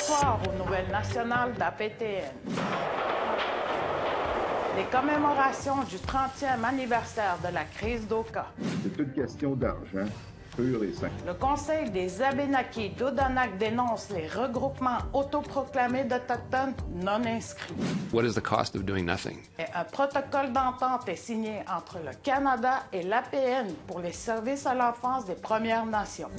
soir aux Nouvelles nationales d'APTN. Les commémorations du 30e anniversaire de la crise d'Oka. C'est une question d'argent, pur et simple. Le Conseil des Abénaquis d'Odanak dénonce les regroupements autoproclamés d'Autochtones non inscrits. What is the cost of doing nothing? Et un protocole d'entente est signé entre le Canada et l'APN pour les services à l'enfance des Premières Nations.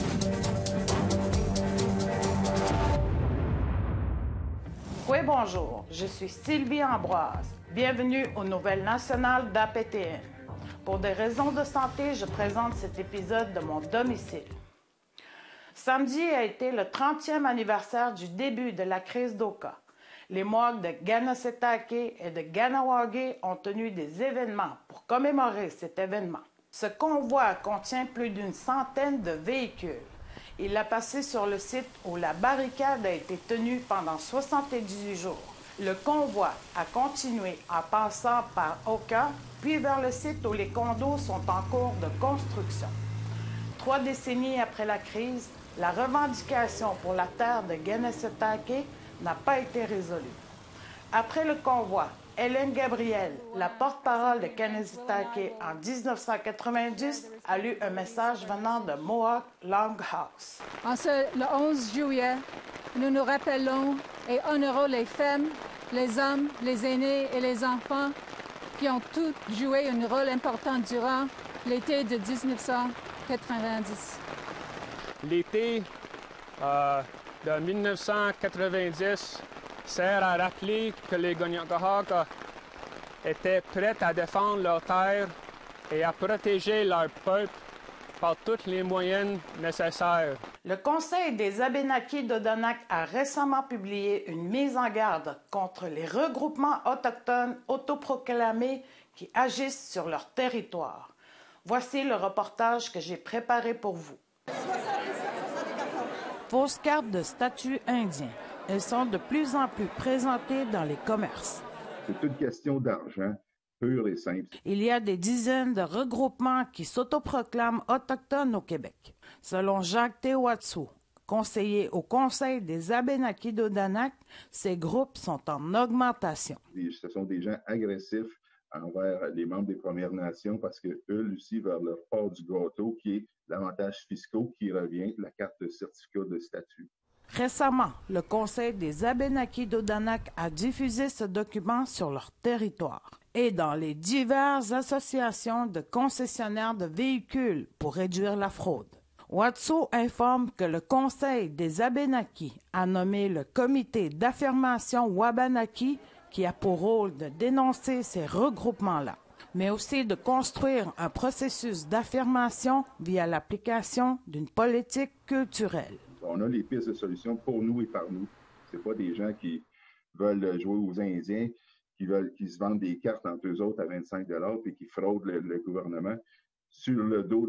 Oui, bonjour, je suis Sylvie Ambroise. Bienvenue aux Nouvelles nationales d'APTN. Pour des raisons de santé, je présente cet épisode de mon domicile. Samedi a été le 30e anniversaire du début de la crise d'Oka. Les Mohawks de Kanesatake et de Kahnawake ont tenu des événements pour commémorer cet événement. Ce convoi contient plus d'une centaine de véhicules. Il a passé sur le site où la barricade a été tenue pendant 78 jours. Le convoi a continué en passant par Oka, puis vers le site où les condos sont en cours de construction. 3 décennies après la crise, la revendication pour la terre de Kanesatake n'a pas été résolue. Après le convoi, Hélène Gabriel, la porte-parole de Kanesatake en 1990, a lu un message venant de Mohawk Longhouse. Le 11 juillet, nous nous rappelons et honorons les femmes, les hommes, les aînés et les enfants qui ont tous joué un rôle important durant l'été de 1990. L'été de 1990 sert à rappeler que les Kahnawake étaient prêts à défendre leur terre et à protéger leur peuple par tous les moyens nécessaires. Le Conseil des Abénaquis d'Odanak a récemment publié une mise en garde contre les regroupements autochtones autoproclamés qui agissent sur leur territoire. Voici le reportage que j'ai préparé pour vous. Fausses cartes de statut indien. Elles sont de plus en plus présentées dans les commerces. C'est une question d'argent, pur et simple. Il y a des dizaines de regroupements qui s'autoproclament autochtones au Québec. Selon Jacques Théouatsou, conseiller au Conseil des Abénaquis d'Odanak, ces groupes sont en augmentation. Ce sont des gens agressifs envers les membres des Premières Nations parce qu'eux aussi veulent leur part du gâteau qui est l'avantage fiscal qui revient, la carte de certificat de statut. Récemment, le Conseil des Abénaquis d'Odanak a diffusé ce document sur leur territoire et dans les diverses associations de concessionnaires de véhicules pour réduire la fraude. Watso informe que le Conseil des Abénaquis a nommé le Comité d'affirmation Wabanaki qui a pour rôle de dénoncer ces regroupements-là, mais aussi de construire un processus d'affirmation via l'application d'une politique culturelle. On a les pistes de solutions pour nous et par nous. C'est pas des gens qui veulent jouer aux Indiens, qui se vendent des cartes entre eux autres à 25 $ et qui fraudent le gouvernement sur le dos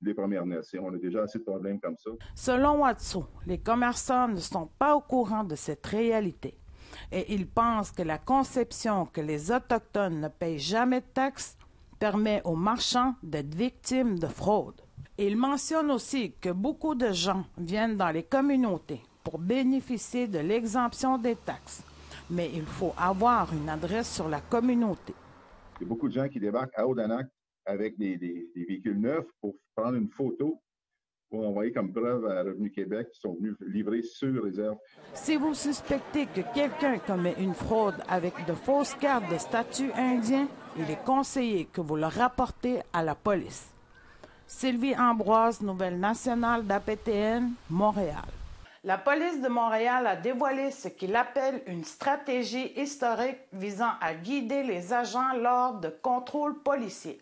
des Premières Nations. On a déjà assez de problèmes comme ça. Selon Watso, les commerçants ne sont pas au courant de cette réalité et ils pensent que la conception que les Autochtones ne payent jamais de taxes permet aux marchands d'être victimes de fraude. Il mentionne aussi que beaucoup de gens viennent dans les communautés pour bénéficier de l'exemption des taxes, mais il faut avoir une adresse sur la communauté. Il y a beaucoup de gens qui débarquent à Odanak avec des véhicules neufs pour prendre une photo pour envoyer comme preuve à Revenu Québec qui sont venus livrer sur réserve. Si vous suspectez que quelqu'un commet une fraude avec de fausses cartes de statut indien, il est conseillé que vous le rapportez à la police. Sylvie Ambroise, Nouvelles nationales d'APTN, Montréal. La police de Montréal a dévoilé ce qu'il appelle une stratégie historique visant à guider les agents lors de contrôles policiers.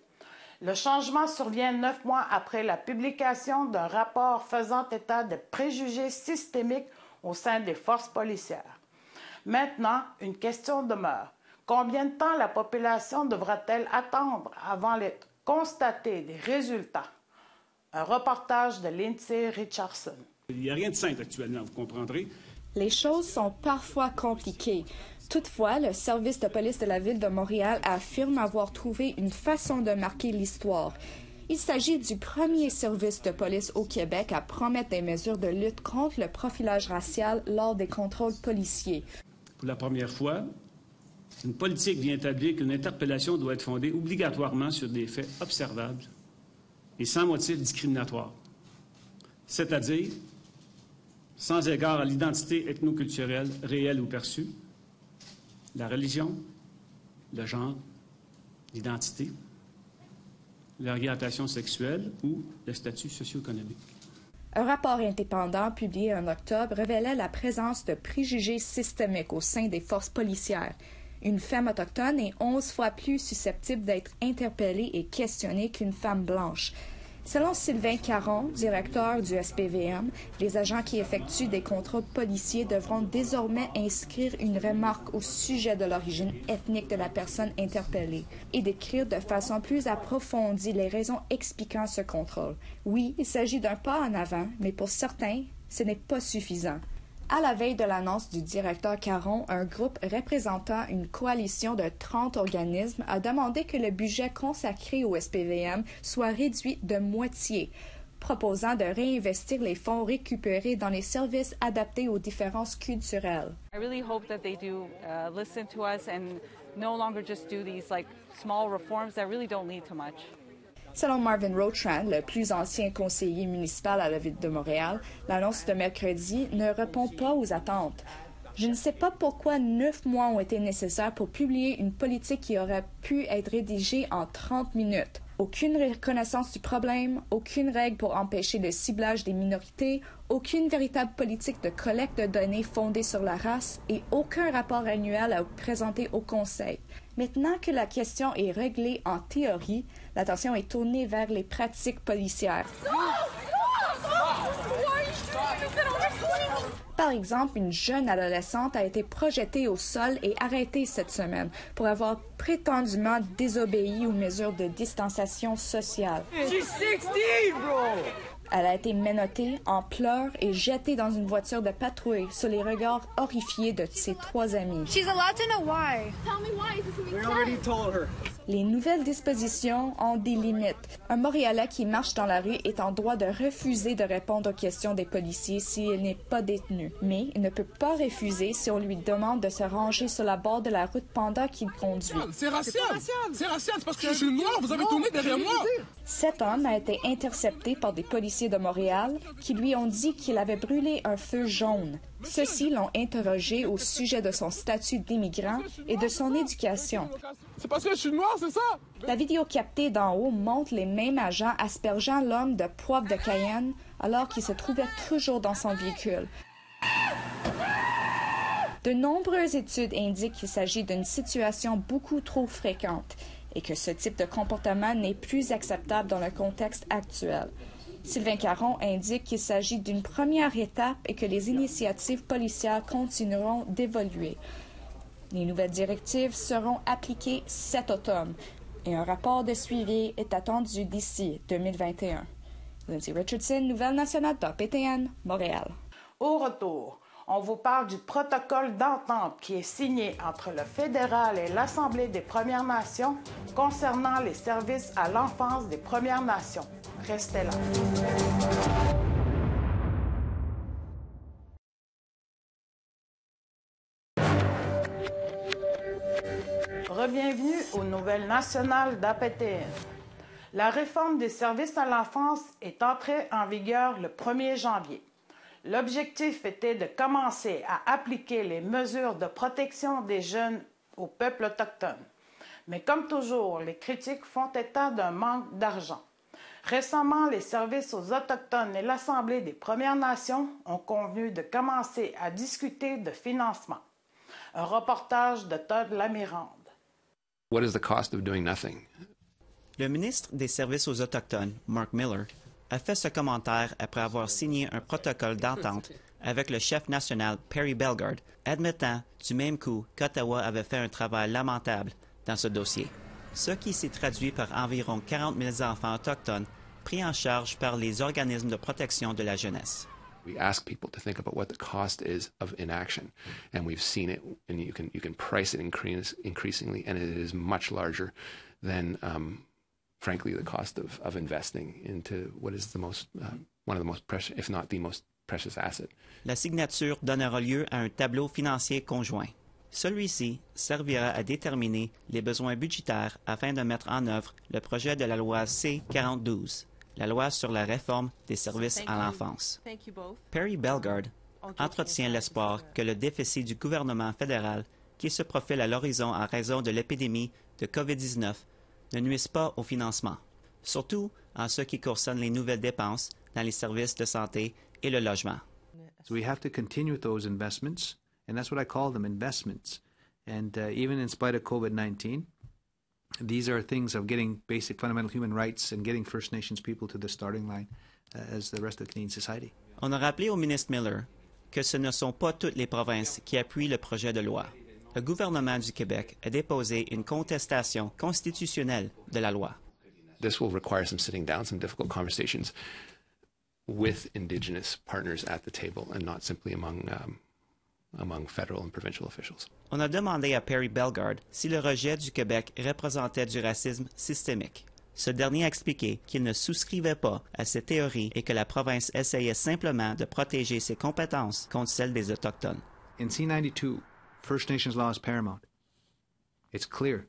Le changement survient 9 mois après la publication d'un rapport faisant état de préjugés systémiques au sein des forces policières. Maintenant, une question demeure. Combien de temps la population devra-t-elle attendre avant de constater des résultats? Un reportage de Lindsay Richardson. Il n'y a rien de simple actuellement, vous comprendrez. Les choses sont parfois compliquées. Toutefois, le service de police de la Ville de Montréal affirme avoir trouvé une façon de marquer l'histoire. Il s'agit du premier service de police au Québec à promettre des mesures de lutte contre le profilage racial lors des contrôles policiers. Pour la première fois, une politique vient établir qu'une interpellation doit être fondée obligatoirement sur des faits observables et sans motif discriminatoire, c'est-à-dire sans égard à l'identité ethnoculturelle réelle ou perçue, la religion, le genre, l'identité, l'orientation sexuelle ou le statut socio-économique. Un rapport indépendant publié en octobre révélait la présence de préjugés systémiques au sein des forces policières. Une femme autochtone est 11 fois plus susceptible d'être interpellée et questionnée qu'une femme blanche. Selon Sylvain Caron, directeur du SPVM, les agents qui effectuent des contrôles policiers devront désormais inscrire une remarque au sujet de l'origine ethnique de la personne interpellée et décrire de façon plus approfondie les raisons expliquant ce contrôle. Oui, il s'agit d'un pas en avant, mais pour certains, ce n'est pas suffisant. À la veille de l'annonce du directeur Caron, un groupe représentant une coalition de 30 organismes a demandé que le budget consacré au SPVM soit réduit de moitié, proposant de réinvestir les fonds récupérés dans les services adaptés aux différences culturelles. I really hope that they do listen to us and no longer just do these small reforms that really don't lead to much. Selon Marvin Rotran, le plus ancien conseiller municipal à la Ville de Montréal, l'annonce de mercredi ne répond pas aux attentes. Je ne sais pas pourquoi 9 mois ont été nécessaires pour publier une politique qui aurait pu être rédigée en 30 minutes. Aucune reconnaissance du problème, aucune règle pour empêcher le ciblage des minorités, aucune véritable politique de collecte de données fondée sur la race et aucun rapport annuel à présenter au Conseil. Maintenant que la question est réglée en théorie, l'attention est tournée vers les pratiques policières. Par exemple, une jeune adolescente a été projetée au sol et arrêtée cette semaine pour avoir prétendument désobéi aux mesures de distanciation sociale. Elle a été menottée en pleurs et jetée dans une voiture de patrouille sous les regards horrifiés de ses 3 amis. She's allowed to know why. Tell me why. We already told her. Les nouvelles dispositions ont des limites. Un Montréalais qui marche dans la rue est en droit de refuser de répondre aux questions des policiers s'il n'est pas détenu. Mais il ne peut pas refuser si on lui demande de se ranger sur la bord de la route pendant qu'il conduit. C'est racial! C'est racial! C'est parce que je suis noir, vous avez tourné derrière moi! Cet homme a été intercepté par des policiers de Montréal qui lui ont dit qu'il avait brûlé un feu jaune. Ceux-ci l'ont interrogé au sujet de son statut d'immigrant et de son éducation. C'est parce que je suis noir, c'est ça? La vidéo captée d'en haut montre les mêmes agents aspergeant l'homme de poivre de Cayenne alors qu'il se trouvait toujours dans son véhicule. De nombreuses études indiquent qu'il s'agit d'une situation beaucoup trop fréquente et que ce type de comportement n'est plus acceptable dans le contexte actuel. Sylvain Caron indique qu'il s'agit d'une première étape et que les initiatives policières continueront d'évoluer. Les nouvelles directives seront appliquées cet automne et un rapport de suivi est attendu d'ici 2021. Lindsay Richardson, Nouvelle nationale d'APTN, Montréal. Au retour, on vous parle du protocole d'entente qui est signé entre le fédéral et l'Assemblée des Premières Nations concernant les services à l'enfance des Premières Nations. Restez là. Bienvenue aux Nouvelles nationales d'APTN. La réforme des services à l'enfance est entrée en vigueur le 1er janvier. L'objectif était de commencer à appliquer les mesures de protection des jeunes au peuple autochtone. Mais comme toujours, les critiques font état d'un manque d'argent. Récemment, les services aux Autochtones et l'Assemblée des Premières Nations ont convenu de commencer à discuter de financement. Un reportage de Todd Lamirande. What is the cost of doing nothing? Le ministre des Services aux Autochtones, Mark Miller, a fait ce commentaire après avoir signé un protocole d'entente avec le chef national Perry Bellegarde, admettant du même coup qu'Ottawa avait fait un travail lamentable dans ce dossier, ce qui s'est traduit par environ 40 000 enfants autochtones pris en charge par les organismes de protection de la jeunesse. We ask people to think about what the cost is of inaction, and we've seen it, and you can price it increasingly, and it is much larger than frankly, the cost of investing into what is the most, one of the most precious, if not the most precious asset. La signature donnera lieu à un tableau financier conjoint. Celui-ci servira à déterminer les besoins budgétaires afin de mettre en œuvre le projet de la loi C-4012, la loi sur la réforme des services à l'enfance. Perry Bellegarde entretient l'espoir que le déficit du gouvernement fédéral qui se profile à l'horizon en raison de l'épidémie de COVID-19 ne nuise pas au financement, surtout en ce qui concerne les nouvelles dépenses dans les services de santé et le logement. So we have to continue with those investments, and that's what I call them, investments. And even in spite of COVID-19, these are things of getting basic fundamental human rights and getting First Nations people to the starting line as the rest of Canadian society. On a rappelé au ministre Miller que ce ne sont pas toutes les provinces qui appuient le projet de loi. Le gouvernement du Québec a déposé une contestation constitutionnelle de la loi. This will require some sitting down, some difficult conversations with Indigenous partners at the table and not simply among federal and provincial officials. On a demandé à Perry Bellegarde si le rejet du Québec représentait du racisme systémique. Ce dernier a expliqué qu'il ne souscrivait pas à cette théorie et que la province essayait simplement de protéger ses compétences contre celles des Autochtones. In C-92, First Nations law is paramount. It's clear.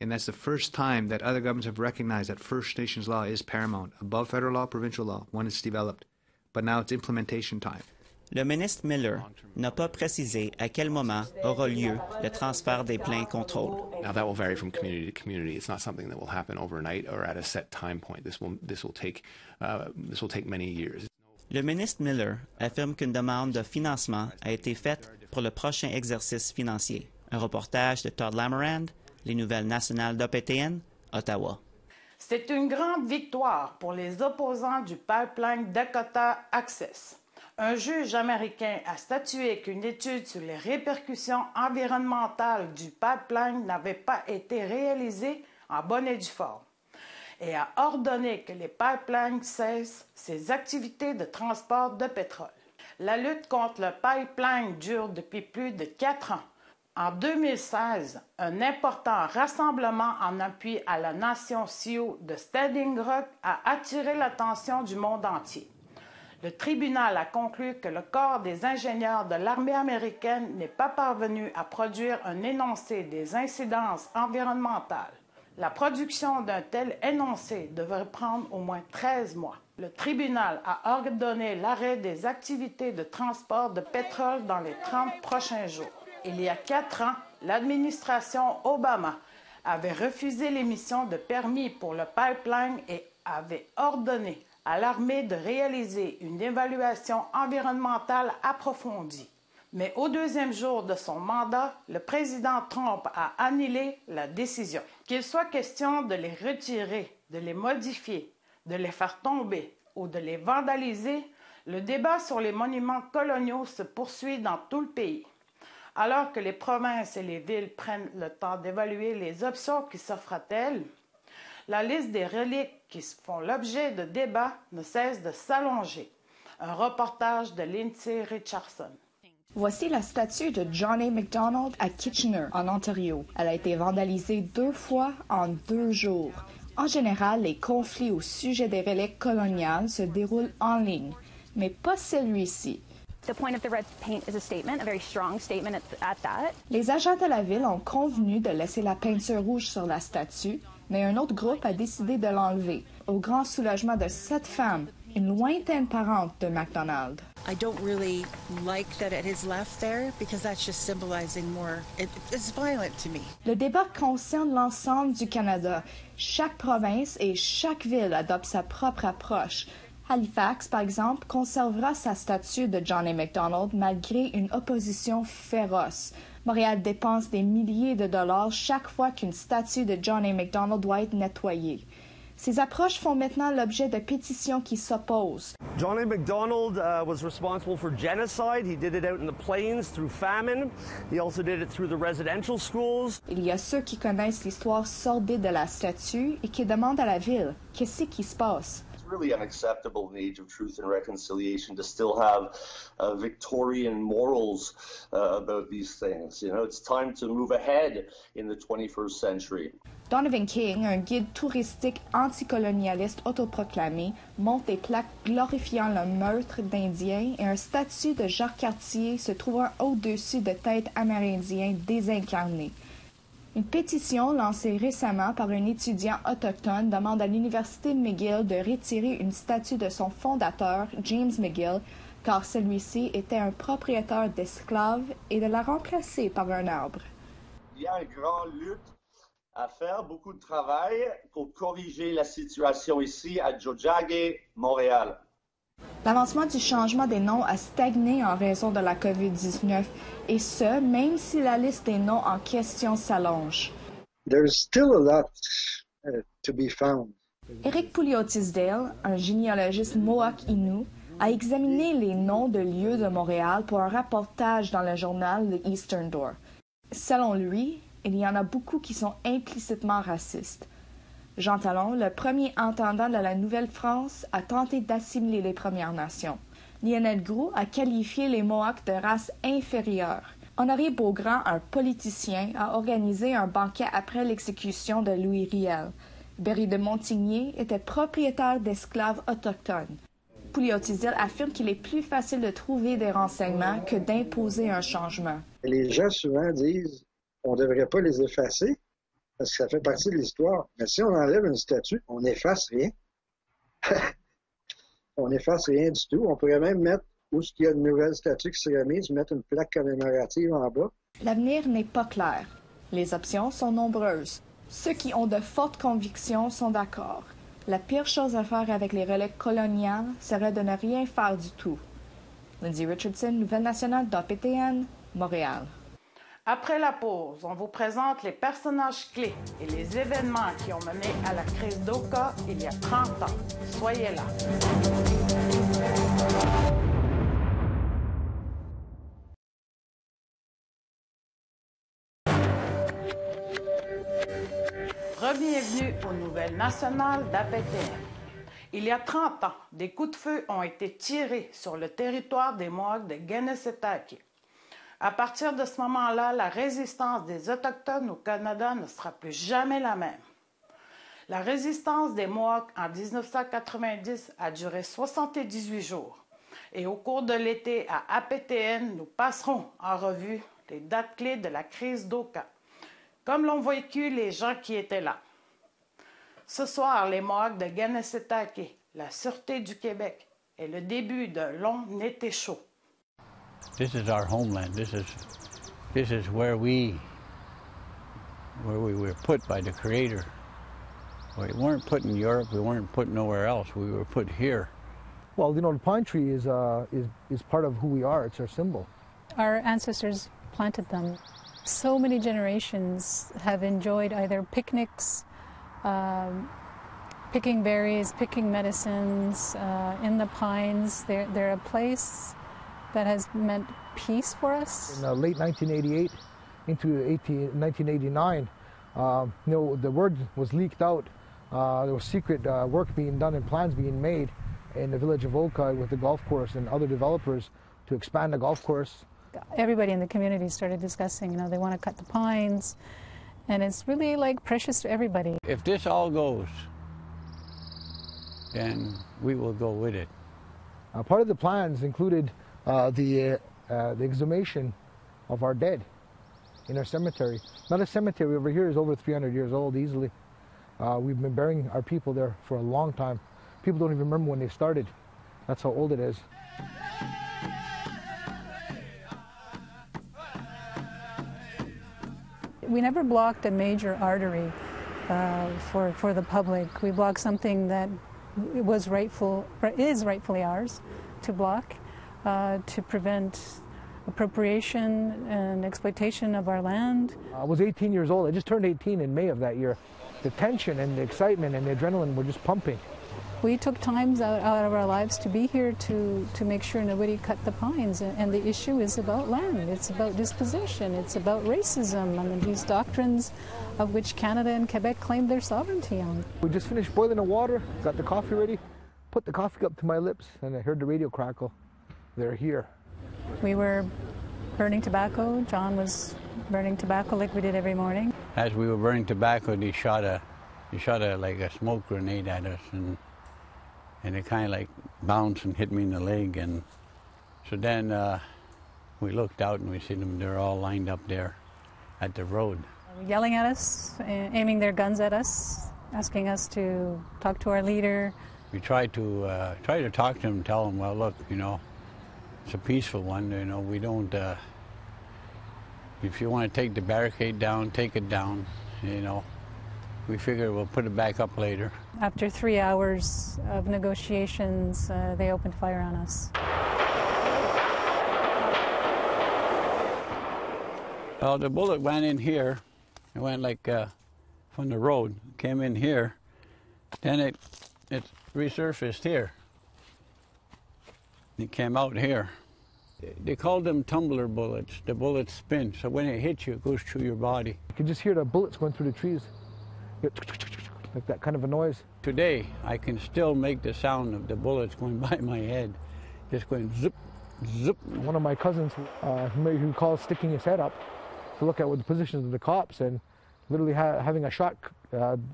And that's the first time that other governments have recognized that First Nations law is paramount, above federal law, provincial law, when it's developed. But now it's implementation time. Le ministre Miller n'a pas précisé à quel moment aura lieu le transfert des pleins contrôles. Now that will vary from community to community. It's not something that will happen overnight or at a set time point. This will take many years. Le ministre Miller affirme qu'une demande de financement a été faite pour le prochain exercice financier. Un reportage de Todd Lamarand, Les Nouvelles nationales d'OPTN, Ottawa. C'est une grande victoire pour les opposants du pipeline Dakota Access. Un juge américain a statué qu'une étude sur les répercussions environnementales du pipeline n'avait pas été réalisée en bonne et due forme et a ordonné que les pipelines cessent ses activités de transport de pétrole. La lutte contre le pipeline dure depuis plus de 4 ans. En 2016, un important rassemblement en appui à la nation Sioux de Standing Rock a attiré l'attention du monde entier. Le tribunal a conclu que le corps des ingénieurs de l'armée américaine n'est pas parvenu à produire un énoncé des incidences environnementales. La production d'un tel énoncé devrait prendre au moins 13 mois. Le tribunal a ordonné l'arrêt des activités de transport de pétrole dans les 30 prochains jours. Il y a 4 ans, l'administration Obama avait refusé l'émission de permis pour le pipeline et avait ordonné à l'armée de réaliser une évaluation environnementale approfondie. Mais au deuxième jour de son mandat, le président Trump a annulé la décision. Qu'il soit question de les retirer, de les modifier, de les faire tomber ou de les vandaliser, le débat sur les monuments coloniaux se poursuit dans tout le pays. Alors que les provinces et les villes prennent le temps d'évaluer les options qui s'offrent à elles, la liste des reliques qui font l'objet de débats ne cesse de s'allonger. Un reportage de Lindsay Richardson. Voici la statue de John A. Macdonald à Kitchener, en Ontario. Elle a été vandalisée 2 fois en 2 jours. En général, les conflits au sujet des reliques coloniales se déroulent en ligne, mais pas celui-ci. The point of the red paint is a statement, a very strong statement at that. Les agents de la ville ont convenu de laisser la peinture rouge sur la statue, mais un autre groupe a décidé de l'enlever, au grand soulagement de 7 femmes, une lointaine parente de MacDonald. I don't really like that it is left there because that's just symbolizing more. It's violent to me. Le débat concerne l'ensemble du Canada. Chaque province et chaque ville adopte sa propre approche. Halifax, par exemple, conservera sa statue de John A. Macdonald malgré une opposition féroce. Montréal dépense des milliers de dollars chaque fois qu'une statue de John A. Macdonald doit être nettoyée. Ces approches font maintenant l'objet de pétitions qui s'opposent. John A. Macdonald was responsible for genocide. He did it out in the plains through famine. He also did it through the residential schools. Il y a ceux qui connaissent l'histoire sordide de la statue et qui demandent à la ville qu'est-ce qui se passe. really unacceptable in the age of truth and reconciliation to still have Victorian morals about these things. You know, it's time to move ahead in the 21st century. Donovan King, un guide touristique anticolonialiste autoproclamé, monte des plaques glorifiant le meurtre d'Indiens et un statut de Jacques Cartier se trouvant au-dessus de têtes amérindiens désincarnés. Une pétition lancée récemment par un étudiant autochtone demande à l'Université McGill de retirer une statue de son fondateur, James McGill, car celui-ci était un propriétaire d'esclaves, et de la remplacer par un arbre. Il y a une grande lutte à faire, beaucoup de travail pour corriger la situation ici à Tiohtià:ke, Montréal. L'avancement du changement des noms a stagné en raison de la COVID-19, et ce, même si la liste des noms en question s'allonge. There's still a lot to be found. Eric Pouliot-Tisdale, un généalogiste Mohawk Innu, a examiné les noms de lieux de Montréal pour un reportage dans le journal The Eastern Door. Selon lui, il y en a beaucoup qui sont implicitement racistes. Jean Talon, le premier intendant de la Nouvelle-France, a tenté d'assimiler les Premières Nations. Lionel Groulx a qualifié les Mohawks de race inférieure. Honoré Beaugrand, un politicien, a organisé un banquet après l'exécution de Louis Riel. Berry de Montigny était propriétaire d'esclaves autochtones. Pouliot-Tisdale affirme qu'il est plus facile de trouver des renseignements que d'imposer un changement. Les gens souvent disent on ne devrait pas les effacer parce que ça fait partie de l'histoire. Mais si on enlève une statue, on n'efface rien. On n'efface rien du tout. On pourrait même mettre, où il y a une nouvelle statue qui serait mise, mettre une plaque commémorative en bas. L'avenir n'est pas clair. Les options sont nombreuses. Ceux qui ont de fortes convictions sont d'accord. La pire chose à faire avec les reliques coloniales serait de ne rien faire du tout. Lindsay Richardson, Nouvelle nationale d'APTN, Montréal. Après la pause, on vous présente les personnages clés et les événements qui ont mené à la crise d'Oka il y a 30 ans. Soyez là. Bienvenue aux Nouvelles nationales d'APTN. Il y a 30 ans, des coups de feu ont été tirés sur le territoire des Mohawks de Kanesatake. À partir de ce moment-là, la résistance des Autochtones au Canada ne sera plus jamais la même. La résistance des Mohawks en 1990 a duré 78 jours. Et au cours de l'été à APTN, nous passerons en revue les dates clés de la crise d'Oka, comme l'ont vécu les gens qui étaient là. Ce soir, les Mohawks de Kanesatake, la Sûreté du Québec et le début d'un long été chaud. This is our homeland. This is where we were put by the Creator. We weren't put in Europe. We weren't put nowhere else. We were put here. Well, you know, the pine tree is part of who we are. It's our symbol. Our ancestors planted them. So many generations have enjoyed either picnics, picking berries, picking medicines in the pines. They're a place that has meant peace for us. In late 1988 into 1989, the word was leaked out. There was secret work being done and plans being made in the village of Oka with the golf course and other developers to expand the golf course. Everybody in the community started discussing, they want to cut the pines, and it's really like precious to everybody. If this all goes, then we will go with it. Part of the plans included the exhumation of our dead in our cemetery. Not a cemetery over here is over 300 years old easily. We've been burying our people there for a long time. People don't even remember when they started. That's how old it is. We never blocked a major artery for the public. We blocked something that is rightfully ours to block, to prevent appropriation and exploitation of our land. I was 18 years old. I just turned 18 in May of that year. The tension and the excitement and the adrenaline were just pumping. We took times out of our lives to be here to make sure nobody cut the pines. And the issue is about land. It's about dispossession. It's about racism. I mean, these doctrines of which Canada and Quebec claim their sovereignty on. We just finished boiling the water, got the coffee ready. put the coffee cup to my lips and I heard the radio crackle. They're here. We were burning tobacco. John was burning tobacco like we did every morning. As we were burning tobacco, he shot a like a smoke grenade at us, and it kind of like bounced and hit me in the leg. And so then we looked out and we see them. They're all lined up there at the road, yelling at us, aiming their guns at us, asking us to talk to our leader. We tried to talk to them, tell them, well, look, you know, it's a peaceful one. You know, we don't. If you want to take the barricade down, take it down. You know, we figure we'll put it back up later. After 3 hours of negotiations, they opened fire on us. Well, the bullet went in here. It went like from the road, came in here. Then it resurfaced here. It came out here. They called them tumbler bullets. The bullets spin, so when it hits you, it goes through your body. You can just hear the bullets going through the trees. Like that kind of a noise. Today, I can still make the sound of the bullets going by my head, just going zip, zip. One of my cousins, he recalls sticking his head up to look at what the positions of the cops, and literally having a shot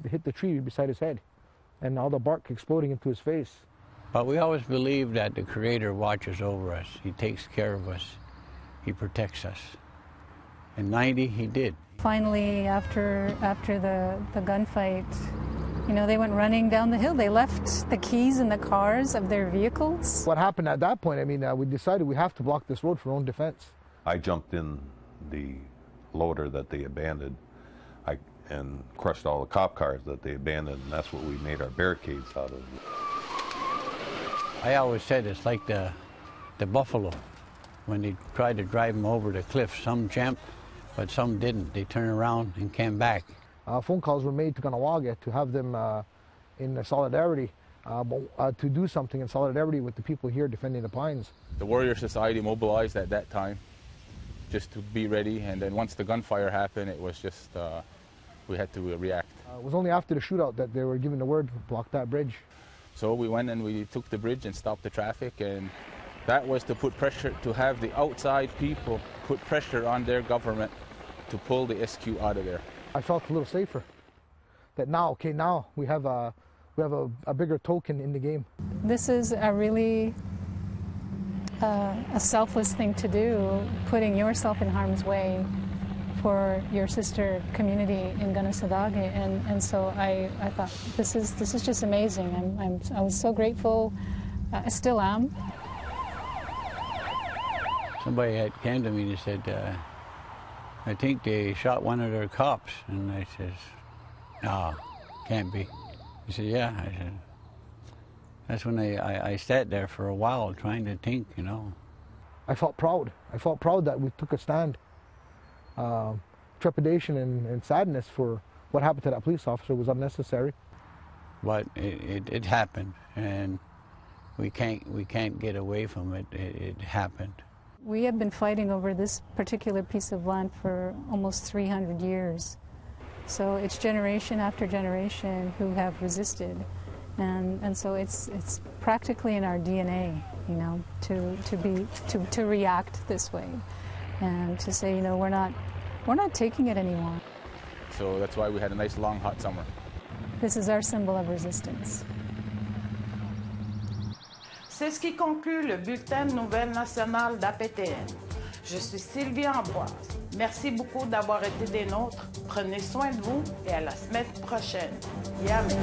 hit the tree beside his head, and all the bark exploding into his face. But we always believe that the Creator watches over us. He takes care of us. He protects us. In 90, he did. Finally, after the gunfight, you know, they went running down the hill. They left the keys in the cars of their vehicles. What happened at that point, I mean, we decided we have to block this road for our own defense. I jumped in the loader that they abandoned and crushed all the cop cars that they abandoned, and that's what we made our barricades out of. I always said it's like the buffalo. When they tried to drive them over the cliff, some jumped, but some didn't. They turned around and came back. Phone calls were made to Kahnawake to have them in solidarity, to do something in solidarity with the people here defending the pines. The Warrior Society mobilized at that time just to be ready, and then once the gunfire happened, it was just, we had to react. It was only after the shootout that they were given the word to block that bridge. So we went and we took the bridge and stopped the traffic, and that was to put pressure, to have the outside people put pressure on their government to pull the SQ out of there. I felt a little safer. That now, okay, now we have a bigger token in the game. This is a really a selfless thing to do, putting yourself in harm's way for your sister community in Kanesatake, and so I thought this is just amazing. I was so grateful. I still am. Somebody had came to me and said, I think they shot one of their cops, and I says, no, can't be. He said, yeah. I said, that's when I sat there for a while trying to think, you know. I felt proud. I felt proud that we took a stand. Trepidation and sadness for what happened to that police officer was unnecessary. But it happened, and we can't get away from it. It happened. We have been fighting over this particular piece of land for almost 300 years. So it's generation after generation who have resisted. And so it's practically in our DNA, you know, to react this way and to say, you know, we're not taking it anymore. So that's why we had a nice long hot summer. This is our symbol of resistance. C'est ce qui conclut le bulletin de nouvelles nationales d'APTN. Je suis Sylvie Ambroise. Merci beaucoup d'avoir été des nôtres. Prenez soin de vous et à la semaine prochaine. Yamé.